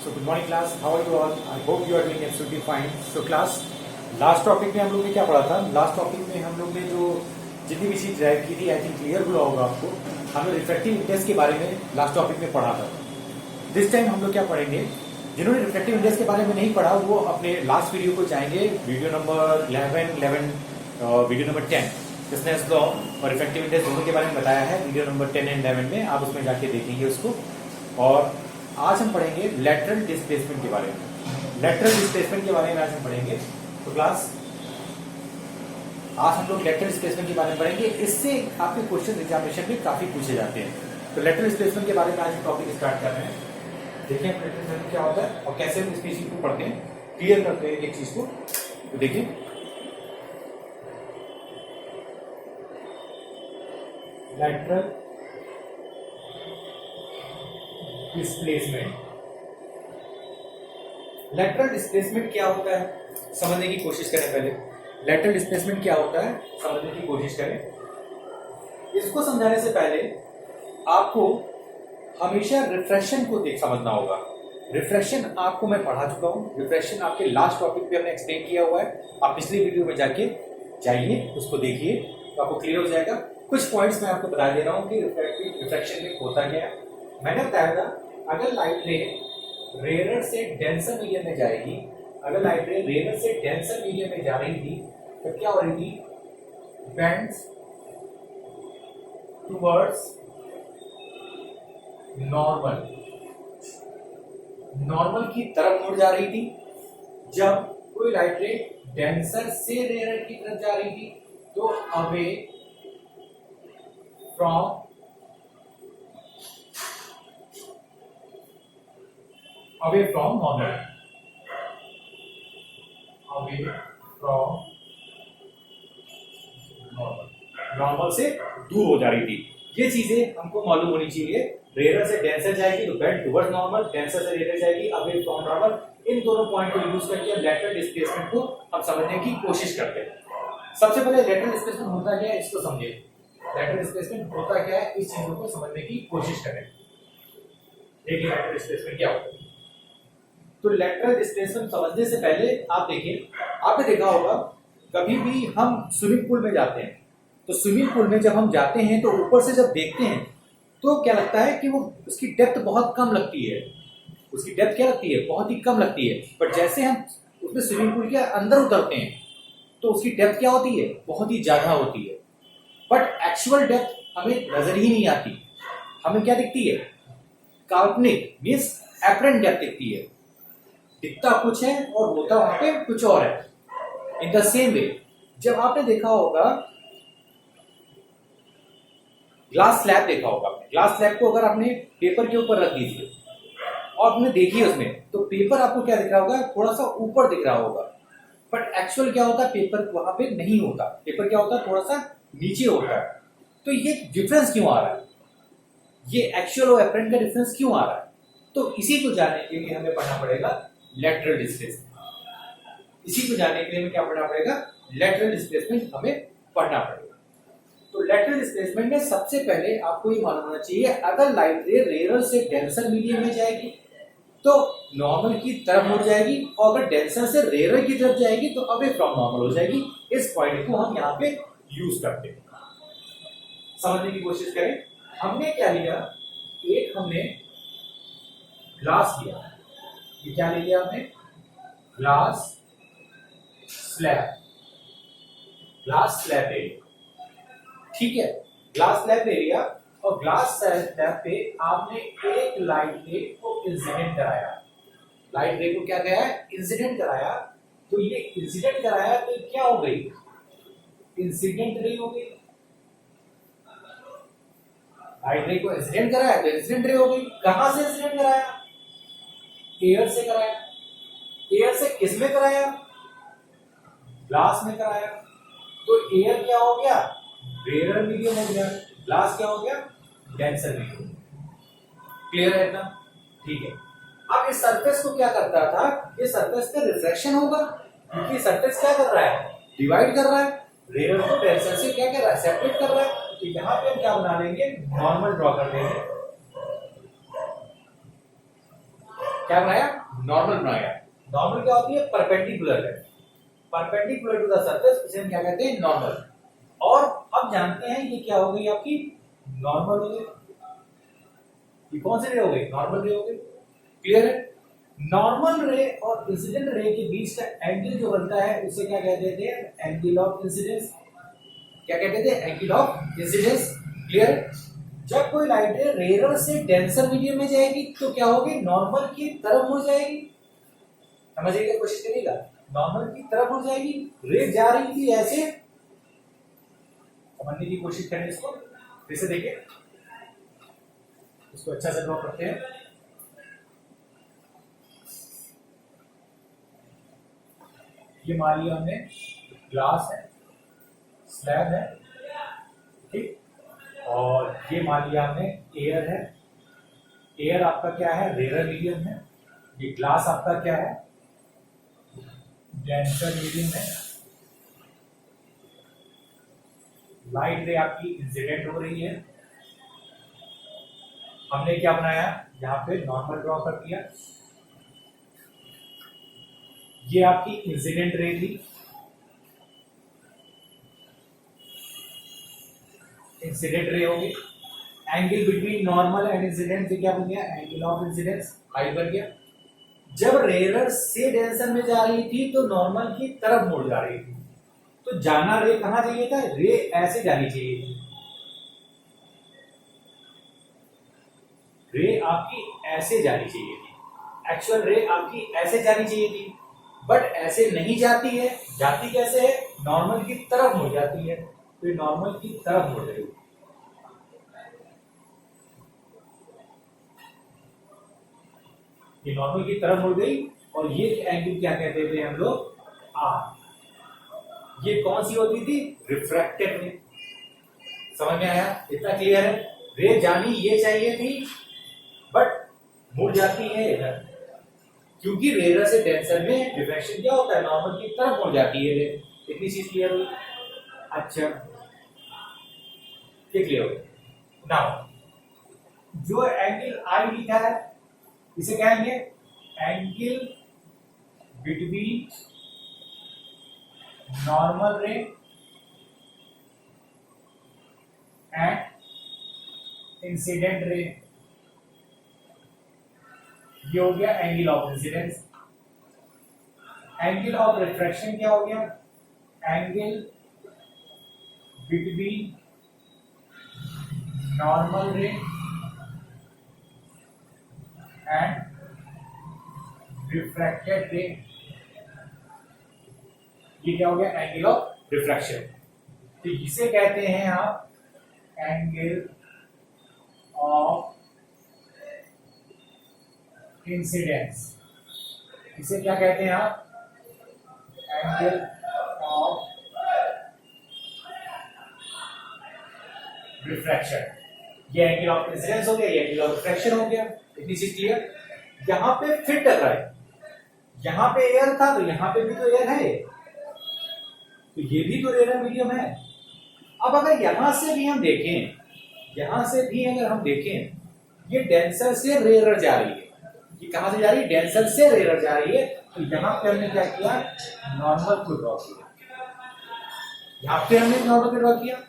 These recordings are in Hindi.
So good morning class, how are you all? I hope you are doing absolutely fine. So class, last topic में हम लोग ने क्या पढ़ा था? लास्ट टॉपिक में हम लोग ने जो जितनी भी चीज ड्राइव की थी, आई थिंक क्लियर हुआ होगा आपको। हमने रिफ्लेक्टिव इंडेक्स के बारे में लास्ट टॉपिक में पढ़ा था। दिस टाइम हम लोग क्या पढ़ेंगे? जिन्होंने रिफ्लेक्टिव इंडेक्स के बारे में नहीं पढ़ा वो अपने लास्ट वीडियो को जाएंगे, video number 11, video number 10 business law और रिफ्लेक्टिव इंडेक्स दोनों के बारे में बताया है। वीडियो नंबर 10 एंड 11 में आप उसमें जाके देखेंगे उसको। और आज हम पढ़ेंगे लेटरल डिस्प्लेसमेंट के बारे में। लेटरल डिस्प्लेसमेंट के बारे में आज हम पढ़ेंगे। तो क्लास आज हम लोग लेटरल डिस्प्लेसमेंट के बारे में पढ़ेंगे। इससे आपके क्वेश्चन एग्जामिनेशन में काफी पूछे जाते हैं। तो लेटरल डिस्प्लेसमेंट के बारे में आज हम टॉपिक स्टार्ट कर रहे हैं। देखिए लेटरल डिस्प्लेसमेंट क्या होता है और कैसे हम इस चीज को पढ़ते हैं, क्लियर करते हैं एक चीज को। तो देखिए लेटरल डिस्प्लेसमेंट, लेटरल डिस्प्लेसमेंट क्या होता है समझने की कोशिश करें। पहले लेटरल डिस्प्लेसमेंट क्या होता है समझने की कोशिश करें। इसको समझाने से पहले आपको हमेशा रिफ्रैक्शन को समझना होगा। रिफ्रैक्शन आपको मैं पढ़ा चुका हूं। रिफ्रैक्शन आपके लास्ट टॉपिक पे हमने एक्सप्लेन किया हुआ है। आप पिछली वीडियो में जाके जाइए, उसको देखिए तो आपको क्लियर हो जाएगा। कुछ पॉइंट्स मैं आपको बता दे रहा हूँ कि रिफ्रैक्शन में होता क्या है। मैंने बताया था अगर लाइट रे रेयर से डेंसर मीडियम में जाएगी, अगर लाइट रे रेयर से डेंसर मीडियम में जा रही थी तो क्या हो रही थी? बेंड्स टुवर्ड्स नॉर्मल, नॉर्मल की तरफ मुड़ जा रही थी। जब कोई लाइट रे डेंसर से रेयर की तरफ जा रही थी तो away from normal, away from normal से दूर हो जा रही थी। ये चीजें हमको मालूम होनी चाहिए। रेयर से डेंसर जाएगी तो बेंड टुवर्ड्स नॉर्मल, डेंसर से रेयर जाएगी अवे फ्रॉम नॉर्मल। इन दोनों पॉइंट को यूज करके लेटरल डिस्प्लेसमेंट को हम समझने की कोशिश करते हैं। सबसे पहले लेटरल डिस्प्लेसमेंट होता क्या है इसको समझिए। लेटरल डिस्प्लेसमेंट होता क्या है इस चीजों को समझने की कोशिश करें। देखिए लेटरल डिस्प्लेसमेंट क्या होता है। तो लेटरल डिस्प्लेसमेंट समझने से पहले आप देखिए, आपने देखा होगा कभी भी हम स्विमिंग पूल में जाते हैं तो स्विमिंग पूल में जब हम जाते हैं तो ऊपर से जब देखते हैं तो क्या लगता है कि वो उसकी डेप्थ बहुत कम लगती है। उसकी डेप्थ क्या लगती है? बहुत ही कम लगती है। पर जैसे हम उसमें स्विमिंग पूल के अंदर उतरते हैं तो उसकी डेप्थ क्या होती है? बहुत ही ज्यादा होती है। बट एक्चुअल डेप्थ हमें नजर ही नहीं आती। हमें क्या दिखती है? काल्पनिक मीन्स एपरेंट डेप्थ दिखती है। दिखता कुछ है और होता वहां पे कुछ और है। इन द सेम वे जब आपने देखा होगा ग्लास स्लैब, देखा होगा आपने ग्लास स्लैब को अगर आपने पेपर के ऊपर रख दीजिए और आपने देखिए उसमें तो पेपर आपको क्या दिख रहा होगा? थोड़ा सा ऊपर दिख रहा होगा। बट एक्चुअल क्या होता है? पेपर वहां पे नहीं होता। पेपर क्या होता है? थोड़ा सा नीचे होता है। तो ये डिफरेंस क्यों आ रहा है? ये एक्चुअल और एपरेंट का डिफरेंस क्यों आ रहा है? तो इसी को जानने के लिए हमें पढ़ना पड़ेगा लेटरल डिस्प्लेसमेंट। इसी को जानने के लिए हमें क्या पढ़ना पड़ेगा? लेटरल डिस्प्लेसमेंट हमें पढ़ना पड़ेगा। तो लेटरल डिस्प्लेसमेंट में सबसे पहले आपको ये मालूम होना चाहिए अगर लाइट रे रेयर से डेंसर मीडियम में जाएगी तो नॉर्मल की तरफ मुड़ जाएगी और अगर डेंसर से रेयर की तरफ जाएगी तो अवे फ्रॉम नॉर्मल हो जाएगी। इस पॉइंट को हम यहाँ पे यूज करते हैं। समझने की कोशिश करें। हमने क्या लिया? एक हमने ग्लास लिया। ये क्या ले लिया हमने? Glass slab, glass slab area. ठीक है, ग्लास स्लैब एरिया और ग्लास स्लैब पे आपने एक लाइट रे को इंसिडेंट कराया। लाइट रे को क्या गया? इंसिडेंट कराया। तो ये इंसिडेंट कराया तो क्या हो गई? इंसिडेंट रे हो गई। लाइट रे को इंसिडेंट कराया तो इंसिडेंट रे हो गई। कहां से इंसिडेंट कराया? एयर से कराया। एयर से किस में कराया? ग्लास में कराया। तो एयर क्या हो गया? रेयर मीडियम हो गया। ग्लास क्या हो गया? Denser medium. क्लियर है ना? ठीक है। अब इस सरफेस को क्या करता था? ये सरफेस पे रिफ्लेक्शन होगा क्योंकि सरफेस क्या कर रहा है? डिवाइड कर रहा है। रेयर को डेंसर से क्या कर रहा है? सेपरेट कर रहा है। तो यहाँ पे हम क्या बना लेंगे? नॉर्मल ड्रॉ कर देंगे। क्या बनाया, नॉर्मल बनाया। नॉर्मल क्या होती है, परपेंडिकुलर है, परपेंडिकुलर टू द सरफेस, उसे हम क्या कहते हैं, नॉर्मल। और अब जानते हैं ये क्या हो गई आपकी, नॉर्मल हो गई। ये कौन से रे हो गई, नॉर्मल रे हो गई। क्लियर है। नॉर्मल रे और इंसिडेंट रे के बीच का एंगल जो बनता है उसे क्या कहते थे, एंगल ऑफ इंसिडेंस। क्या कहते थे, एंगल ऑफ इंसिडेंस। क्लियर। जब कोई लाइट रे रेयर से डेंसर मीडियम में जाएगी तो क्या होगी, नॉर्मल की तरफ मुड़ जाएगी। समझिएगा, कोशिश करिएगा, नॉर्मल की तरफ मुड़ जाएगी। रे जा रही थी ऐसे, समझने की कोशिश करें इसको, फिर से देखिए, इसको अच्छा से ड्रॉ करते हैं। ये मान लिया हमने ग्लास है, स्लैब है, ठीक, और ये मान लिया हमने एयर है। एयर आपका क्या है, रेयर मीडियम है। ये ग्लास आपका क्या है, डेंसर मीडियम है। लाइट रे आपकी इंसिडेंट हो रही है। हमने क्या बनाया, यहां पे नॉर्मल ड्रॉ कर दिया। ये आपकी इंसिडेंट रे थी, इंसिडेंट रे होगी। Angle between normal and incident से क्या बन गया, एंगल ऑफ इंसिडेंस, आई बन गया। जब रेयर से डेंसर में जा रही थी तो नॉर्मल की तरफ मुड़ जा रही थी, तो जाना रे कहां चाहिए था, रे ऐसे जानी चाहिए थी। रे आपकी ऐसे जानी चाहिए थी, एक्चुअल रे आपकी ऐसे जानी चाहिए थी, बट ऐसे नहीं जाती है। जाती कैसे है, नॉर्मल की तरफ मुड़ जाती है, तो ये नॉर्मल की तरफ मुड़ रही है। ये नॉर्मल की तरफ मुड़ गई, और ये एंगल क्या कहते थे हम लोग, आर। ये कौन सी होती थी, रिफ्रैक्टेड रे। समझ में आया, इतना क्लियर है। रे जानी ये चाहिए थी, बट मुड़ जाती है इधर, क्योंकि रेयर से डेंसर में डिफ्रैक्शन क्या होता है, नॉर्मल की तरफ मुड़ जाती है रे। इतनी चीज क्लियर हुई। अच्छा, ये क्लियर हो। नाउ जो एंगल आई लिखा है इसे कहेंगे angle between normal ray and incident ray. ये हो गया angle of incidence. Angle of refraction क्या हो गया, angle between normal ray and refracted रे। ये क्या हो गया, एंगल ऑफ रिफ्रैक्शन। तो इसे कहते हैं आप एंगल ऑफ इंसिडेंस। इसे क्या कहते हैं आप, एंगल ऑफ रिफ्रैक्शन। ये एंगल ऑफ इंसिडेंस हो गया, ये एंगल ऑफ रिफ्रैक्शन हो गया। इतनी चीज क्लियर। यहां पे फिट कर रहा है, यहां पे एयर था तो यहां पे भी तो एयर है, तो ये भी तो रेयर मीडियम है। अब अगर यहां से भी हम देखें, यहां से भी अगर हम देखें, ये डेंसर से रेयर जा रही है। ये कहां से जा रही है, डेंसर से रेयर जा रही है। तो यहां पे हमने क्या किया, नॉर्मल को ड्रॉ किया। यहां पे हमने नॉर्मल को ड्रॉ किया।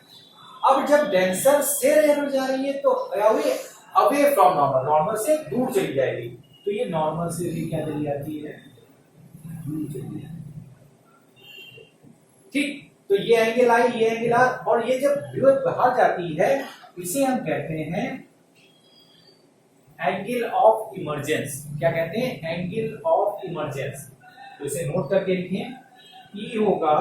अब जब डेंसर से रेयर जा रही है तो क्या हुई, अवे फ्रॉम नॉर्मल, नॉर्मल से दूर चली जाएगी। तो ये नॉर्मल से भी क्या चली जाती है, दूर चली जाती है। ठीक, तो ये एंगल आई, ये एंगल आ, और ये जब विड्थ बाहर जाती है इसे हम कहते हैं एंगल ऑफ इमर्जेंस। क्या कहते हैं, एंगल ऑफ इमर्जेंस। तो इसे नोट करके लिखें, ई होगा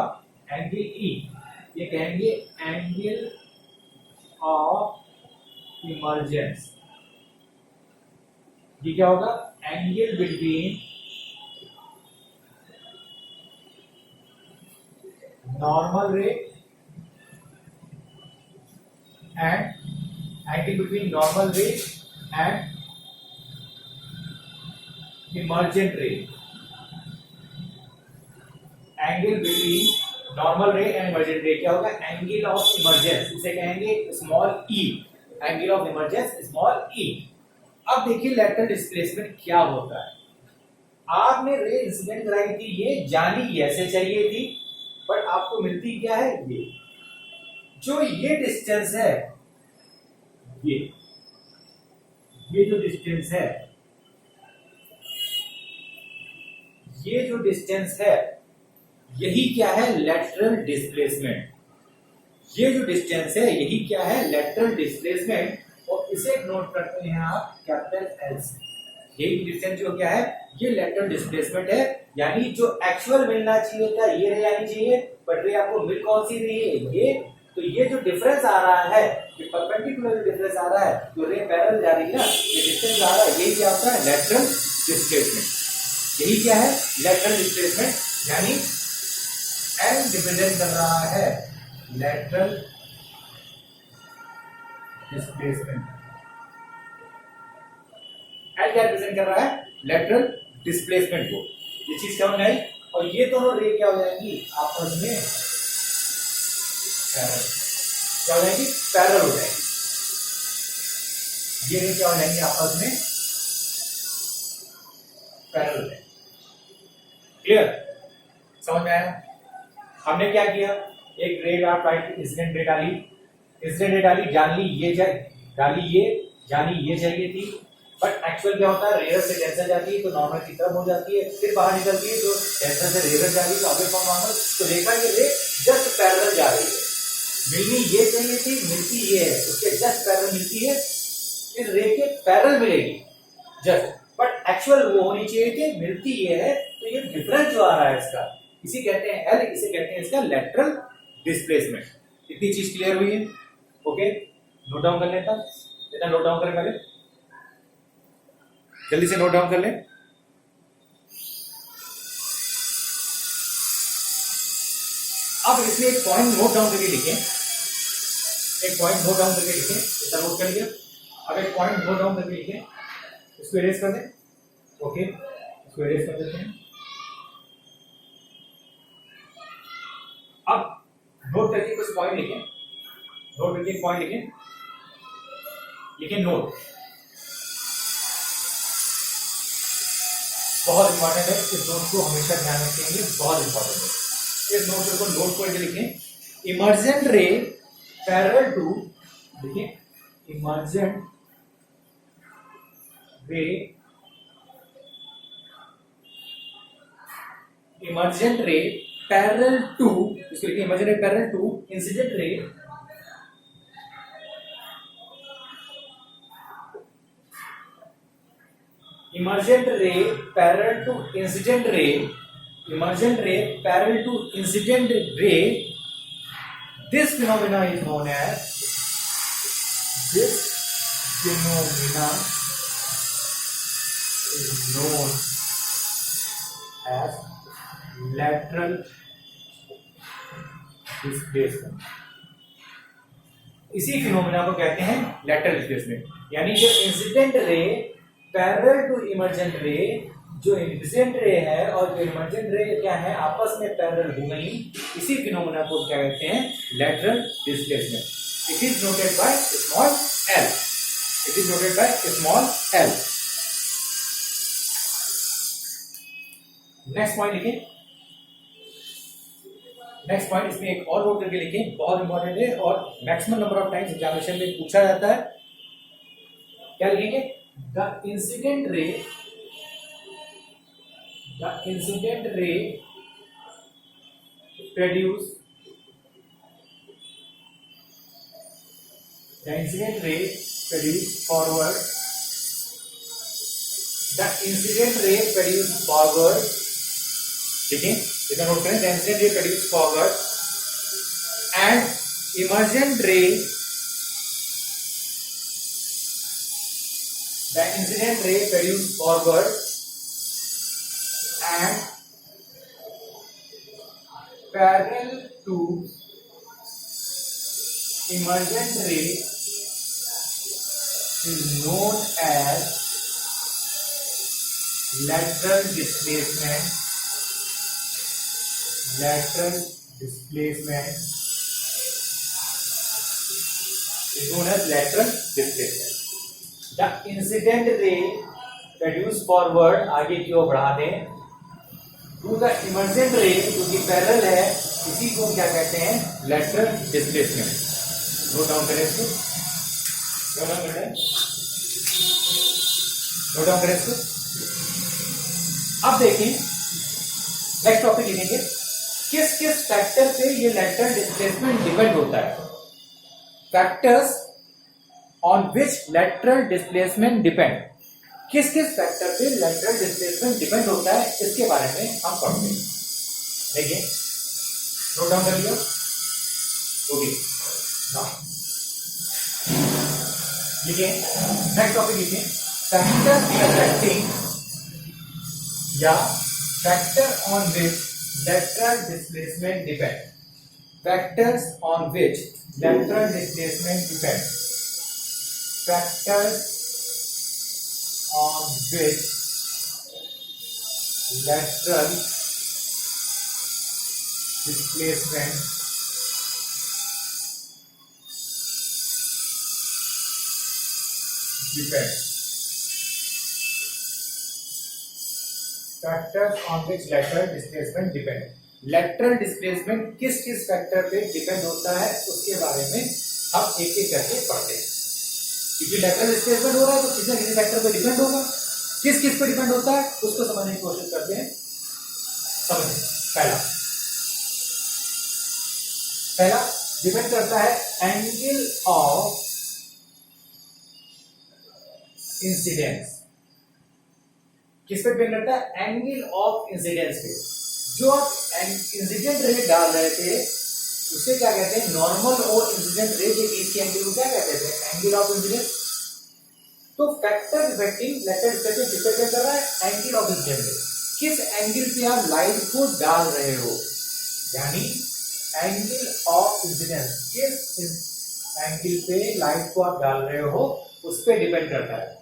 एंगल ई, ये कहेंगे एंगल ऑफ इमर्जेंस। ये क्या होगा, angle between normal ray and angle between normal ray and emergent ray. Angle between normal ray and emergent ray क्या होगा, एंगल ऑफ इमर्जेंस। इसे कहेंगे small e, angle of emergence small e. अब देखिए लेटरल डिस्प्लेसमेंट क्या होता है। आपने रे इंसिडेंट कराई थी, ये जानी ऐसे चाहिए थी, बट आपको मिलती क्या है, ये जो ये डिस्टेंस है, ये जो डिस्टेंस है, ये जो डिस्टेंस है, यही क्या है, लेटरल डिस्प्लेसमेंट। ये जो डिस्टेंस है यही क्या है, लेटरल डिस्प्लेसमेंट, और इसे नोट करते हैं आप कैपिटल एल से। यही डिस्टेंस जो क्या है, ये लेटरल डिस्प्लेसमेंट है, यानी जो एक्चुअल मिलना चाहिए था ये रे आनी चाहिए, बट रे आपको मिल कौन सी रही है, ये। तो ये जो डिफरेंस आ रहा है, ये परपेंडिकुलर जो डिफरेंस आ रहा है, जो रे पैरेलल जा रही है ना, ये डिस्टेंस आ रहा है, यही क्या होता है, लेटरल डिस्प्लेसमेंट। यही क्या है, लेटरल डिस्प्लेसमेंट, यानी एल रिप्रेजेंट कर रहा है लेटरल डिस्प्लेसमेंट। एल क्या रिप्रेजेंट कर रहा है, लेटरल डिस्प्लेसमेंट को। ये चीज समझ आई। और ये दोनों रे क्या हो जाएंगी आपस में पैरेलल, क्या हो जाएंगी, पैरेलल हो जाएंगी। ये रे क्या हो जाएंगी आपस में पैरेलल हो जाएंगी। क्लियर, समझ में आया। हमने क्या किया, एक रे इंसिडेंट रे डाली, इंसिडेंट रे डाली, जानी ये जानी ये चाहिए थी, बट एक्चुअल क्या होता है, रेयर से डेंसर जाती है तो नॉर्मल की तरफ हो जाती है, फिर बाहर निकलती है तो डेंसर से रेयर जा रही है, अवे फ्रॉम नॉर्मल। तो देखा ये रे जस्ट पैरेलल जा रही है, मिलनी ये चाहिए थी, मिलती ये है, उसके जस्ट पैरेलल मिलती है, इस रे के पैरेलल मिलेगी जस्ट, बट एक्चुअल वो होनी चाहिए थी, मिलती ये है। तो ये डिफरेंस जो आ रहा है इसका, इसी कहते हैं एल, इसे कहते हैं इसका लेटरल डिस्प्लेसमेंट। इतनी चीज क्लियर हुई है, ओके। नोट डाउन कर लेता, इतना नोट डाउन करें पहले, जल्दी से नोट डाउन कर ले। अब इसमें एक पॉइंट नोट डाउन करके लिखें, एक पॉइंट नोट डाउन करके लिखें, इतना नोट कर लिया। अब एक पॉइंट नोट डाउन करके लिखें, इसको इरेज कर दें, ओके, इसको इरेज कर देते हैं। अब नोट करके कुछ पॉइंट लिखें, नोट करके पॉइंट लिखें, लिखें नोट, बहुत इंपॉर्टेंट है, इस नोट को हमेशा ध्यान रखेंगे, बहुत इंपॉर्टेंट है। इस नोट को नोट करके लिखें, इमर्जेंट रे पैरेलल टू, देखिए emergent ray, emergent ray parallel to, इसको लिखिए emergent ray parallel to incident ray, emergent ray parallel to incident ray, emergent ray parallel to incident ray, this phenomena is known as, this phenomena is known as lateral displacement। इसी फिनोमेना को कहते हैं lateral displacement, यानी जो incident ray parallel to emergent रे, जो इंसिडेंट रे है और जो इमर्जेंट रे क्या है आपस में पैरेलल हो गई, इसी फिनोमेना को क्या कहते हैं, lateral displacement। It is noted by small l, it is noted by small l। Next point लिखें, नेक्स्ट पॉइंट इसमें एक और नोट करके लिखें, बहुत इंपॉर्टेंट है और maximum number of times examination में पूछा जाता है। क्या लिखेंगे, the incident ray produce, the incident ray produce forward, the incident ray produce forward, ठीक है, इतना नोट करें, the incident ray produce forward and emergent ray, the incident ray produce forward and parallel to emergent ray is known as lateral displacement, lateral displacement is known as lateral displacement। The incident ray reduce forward, आगे की ओर बढ़ा दें, टू द इमर्जेंट रे जो कि पैरेलल है, इसी को क्या कहते हैं, लेटरल डिस्प्लेसमेंट। नोट डाउन करें इसको, नोट डाउन करें, नोट डाउन करें इसको। अब देखें नेक्स्ट टॉपिक लिखेंगे, किस किस फैक्टर पे ये लेटरल डिस्प्लेसमेंट डिपेंड होता है। Factors on which lateral displacement depend, किस किस फैक्टर पे लेटरल डिस्प्लेसमेंट डिपेंड होता है, इसके बारे में हम पढ़ते हैं। देखिए नोट डाउन कर लिया, ओके। लिखिए नेक्स्ट टॉपिक, लिखिए फैक्टर अफेक्टिंग या factor on which lateral displacement depend, factors on which lateral displacement depend, factors on which lateral displacement depends, factors on which lateral displacement depend, lateral displacement किस किस फैक्टर पे डिपेंड होता है उसके बारे में हम एक एक करके पढ़ते हैं। क्योंकि लेटरल डिस्प्लेसमेंट हो रहा है तो किसी न किसी फैक्टर पे डिपेंड होगा, किस किस पे डिपेंड होता है उसको समझने की कोशिश करते हैं। समझें, पहला डिपेंड करता है एंगल ऑफ इंसिडेंस, किस पे डिपेंड करता है, एंगल ऑफ इंसिडेंस पे। जो आप इंसिडेंट रे डाल रहे थे उसे क्या कहते हैं, नॉर्मल और इंसिडेंट रे के बीच के एंगल को क्या कहते थे, एंगल ऑफ इंसिडेंस। तो factor affecting lateral displacement depend कर रहा है एंगल ऑफ इंसिडेंस पे, किस एंगल पे आप लाइट को डाल रहे हो, यानी एंगल ऑफ इंसिडेंस, किस एंगल पे लाइट को आप डाल रहे हो उस पे डिपेंड करता है।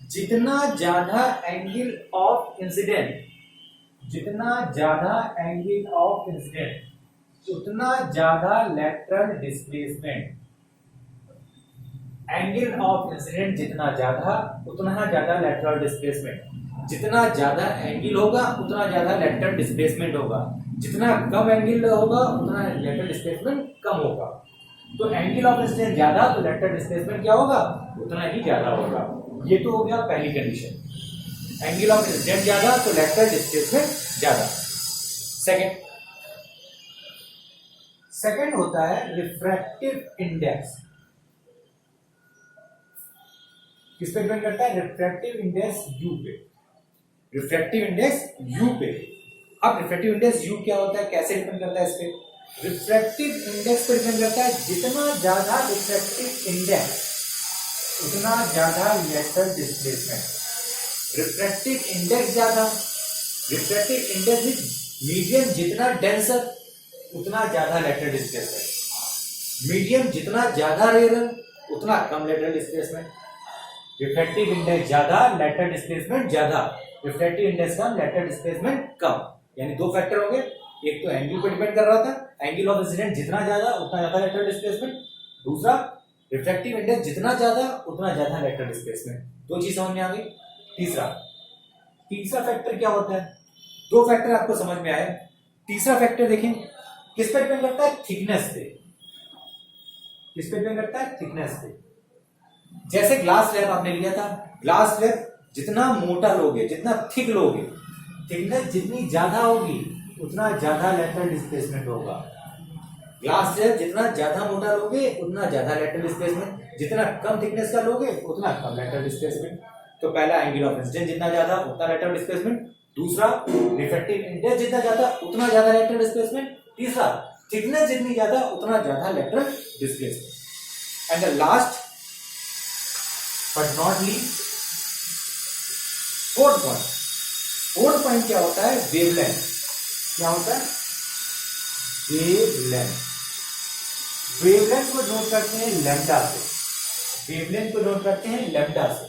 जितना ज्यादा एंगल ऑफ इंसिडेंट, जितना ज्यादा एंगल ऑफ इंसिडेंट उतना ज्यादा lateral displacement, angle of incident जितना ज्यादा उतना ज्यादा लेटरल डिस्प्लेसमेंट, जितना ज्यादा एंगल होगा उतना ज्यादा लेटरल डिस्प्लेसमेंट होगा, जितना कम एंगल होगा उतना लेटरल डिस्प्लेसमेंट कम होगा। तो एंगल ऑफ इंसिडेंट ज्यादा तो लेटरल डिस्प्लेसमेंट क्या होगा, उतना ही ज्यादा होगा। ये तो हो गया पहली कंडीशन, एंगल ऑफ इंसिडेंट ज्यादा तो लेटरल डिस्प्लेसमेंट ज्यादा। सेकंड होता है रिफ्रैक्टिव इंडेक्स, किस पे डिपेंड करता है, रिफ्रैक्टिव इंडेक्स यू पे, रिफ्रैक्टिव इंडेक्स यू पे। अब रिफ्रैक्टिव इंडेक्स यू क्या होता है, कैसे डिपेंड करता है इस पे, रिफ्रैक्टिव इंडेक्स पे डिपेंड करता है, जितना ज्यादा रिफ्रैक्टिव इंडेक्स उतना ज्यादा लेटरल डिस्प्लेसमेंट। रिफ्रैक्टिव इंडेक्स ज्यादा, रिफ्रैक्टिव इंडेक्स मीडियम जितना डेंसर उतना ज्यादा लेटरल डिस्प्लेसमेंट, मीडियम जितना ज्यादा रेयर उतना कम लेटरल डिस्प्लेसमेंट। रिफ्रैक्टिव इंडेक्स ज्यादा, लेटरल डिस्प्लेसमेंट ज्यादा, रिफ्रैक्टिव इंडेक्स कम, लेटरल डिस्प्लेसमेंट कम। यानी दो फैक्टर हो गए, एक तो एंगल पे डिपेंड कर रहा था, एंगल ऑफ इंसिडेंट जितना ज्यादा उतना ज्यादा लेटरल डिस्प्लेसमेंट, दूसरा रिफ्रैक्टिव इंडेक्स जितना ज्यादा उतना ज्यादा लेटरल डिस्प्लेसमेंट। दो चीज समझ में आ गई। तीसरा फैक्टर क्या होता है, दो फैक्टर आपको समझ में आए। तीसरा फैक्टर देखें किस पे डिपेंड करता है, थिकनेस पे, किस पे डिपेंड करता है, थिकनेस पे। जैसे ग्लास स्लैब आपने लिया था, ग्लास स्लैब जितना मोटा लोगे, जितना थिक लोगे, थिकनेस जितनी ज्यादा होगी उतना ज्यादा लेटरल डिस्प्लेसमेंट होगा। ग्लास स्लैब जितना ज्यादा मोटा लोगे उतना ज्यादा लेटरल डिस्प्लेसमेंट, जितना कम थिकनेस का लोगे उतना कम लेटरल डिस्प्लेसमेंट। तो पहला एंगल ऑफ इंसिडेंस जितना ज्यादा उतना लेटरल डिस्प्लेसमेट, दूसरा रिफ्रैक्टिव इंडेक्स जितना ज्यादा उतना ज्यादा लेटरल डिस्प्लेसमेंट, तीसरा थिकनेस जितनी ज्यादा उतना ज्यादा lateral displacement. And the last but not least fourth point क्या होता है, वेवलेंथ। क्या होता है, वेवलेंथ। वेवलेंथ को नोट करते हैं लैम्डा से, वेवलेंथ को नोट करते हैं लैम्डा से,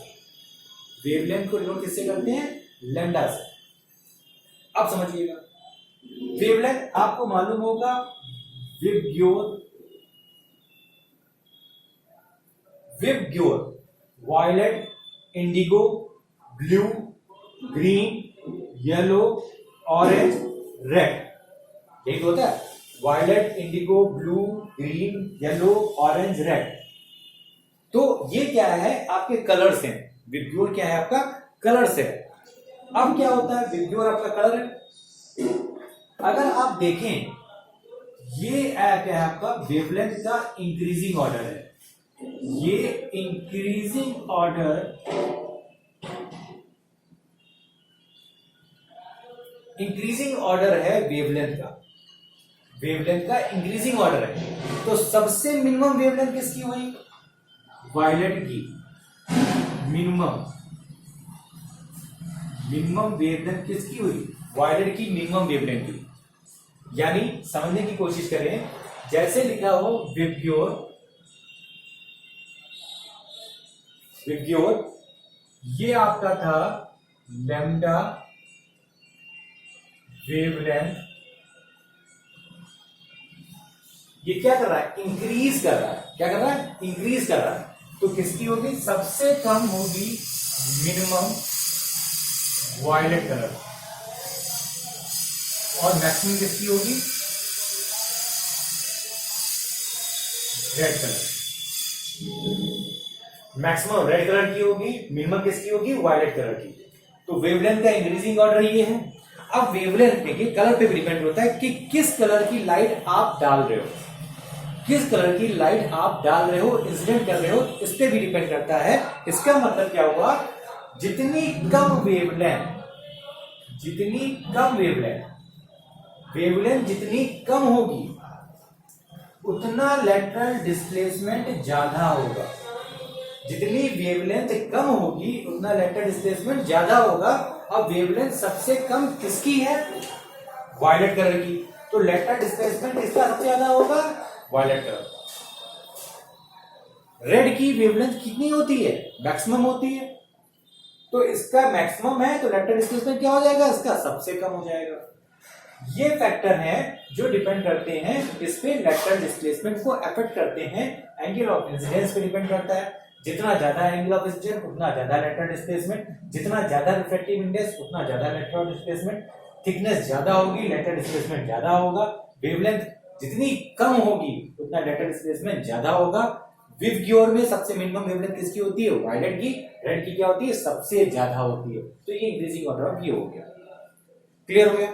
वेवलेंथ को नोट किससे करते हैं, लैम्डा से। अब समझिएगा, वेवलेंथ आपको मालूम होगा VIBGYOR, violet, indigo, blue, green, yellow, orange, red, यही तो होता है। Violet, indigo, blue, green, yellow, orange, red. तो ये क्या है, आपके कलर्स हैं। विब्ग्योर क्या है, आपका कलर्स है। अब क्या होता है, विब्ग्योर आपका कलर है। अगर आप देखें, ये क्या है आपका वेवलेंथ का इंक्रीजिंग ऑर्डर है। ये इंक्रीजिंग ऑर्डर है वेवलेंथ का। वेवलेंथ का इंक्रीजिंग ऑर्डर है। तो सबसे मिनिमम वेवलेंथ किसकी हुई, वायलेट की। मिनिमम वेवलेंथ किसकी हुई, वायलेट की मिनिमम वेवलेंथ हुई। यानी समझने की कोशिश करें, जैसे लिखा हो विब्ग्योर, ये आपका था लैम्डा वेवलेंथ। ये क्या कर रहा है, इंक्रीज कर रहा है। क्या कर रहा है, इंक्रीज कर रहा है। तो किसकी होगी, सबसे कम होगी मिनिमम वायलेट कलर, और मैक्सिमम किसकी होगी, red colour. Maximum red colour की होगी, मिनिमम किसकी होगी, वायलेट कलर की। तो वेवलेंथ का इंक्रीजिंग ऑर्डर ये है। अब वेवलेंथ देखिए कलर पे भी डिपेंड होता है कि किस कलर की लाइट आप डाल रहे हो, किस कलर की लाइट आप डाल रहे हो, इंसिडेंट कर रहे हो, इस पे भी डिपेंड करता है। इसका मतलब क्या हुआ, जितनी कम वेवलेंथ जितनी कम होगी, उतना लेटरल डिस्प्लेसमेंट ज्यादा होगा। जितनी वेवलेंथ कम होगी, उतना लेटरल डिस्प्लेसमेंट ज्यादा होगा। अब वेवलेंथ सबसे कम किसकी है, वायलेट कलर की। तो लेटरल डिस्प्लेसमेंट किसका सबसे ज्यादा होगा, वायलेट कलर का। रेड की वेवलेंथ कितनी होती है, मैक्सिमम होती है। तो इसका मैक्सिमम है, तो लेटरल डिस्प्लेसमेंट क्या हो जाएगा, इसका सबसे कम हो जाएगा। ये फैक्टर हैं जो डिपेंड करते हैं इस पे, लेटरल डिस्प्लेसमेंट को अफेक्ट करते हैं। एंगल ऑफ इंसिडेंस पे डिपेंड करता है। जितना ज्यादा एंगल ऑफ इंसिडेंस उतना ज्यादा लेटरल डिस्प्लेसमेंट, जितना ज्यादा रिफ्रैक्टिव इंडेक्स उतना ज्यादा लेटरल डिस्प्लेसमेंट, थिकनेस ज्यादा होगी लेटरल डिस्प्लेसमेंट ज्यादा होगा। वेवलेंथ जितनी कम होगी उतना लेटरल डिस्प्लेसमेंट ज्यादा होगा। विब्ग्योर में सबसे मिनिमम वेवलेंथ किसकी होती है, वायलेट की। रेड की क्या होती है, सबसे ज्यादा होती है। तो ये इंक्रीजिंग ऑर्डर ऑफ ये हो गया। क्लियर हो गया।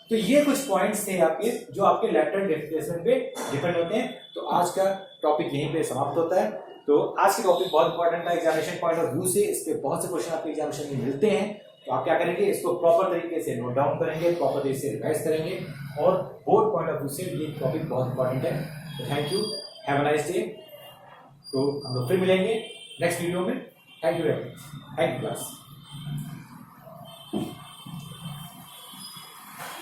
तो ये कुछ पॉइंट्स थे आपके जो आपके लेटरल डिस्प्लेसमेंट पे डिपेंड होते हैं। तो आज का टॉपिक यहीं पे समाप्त होता है। तो आज की टॉपिक बहुत इंपॉर्टेंट था एग्जामिनेशन पॉइंट ऑफ व्यू से। इस पे बहुत से क्वेश्चन आपके एग्जामिनेशन में मिलते हैं। तो आप क्या करेंगे, इसको प्रॉपर तरीके से नोट डाउन करेंगे, प्रॉपर तरीके से रिवाइज करेंगे, और बोर्ड पॉइंट ऑफ व्यू से ये टॉपिक बहुत इंपॉर्टेंट है। तो thank you, have a nice day. तो हम लोग फिर मिलेंगे नेक्स्ट वीडियो में। Thank you very much, thank you class.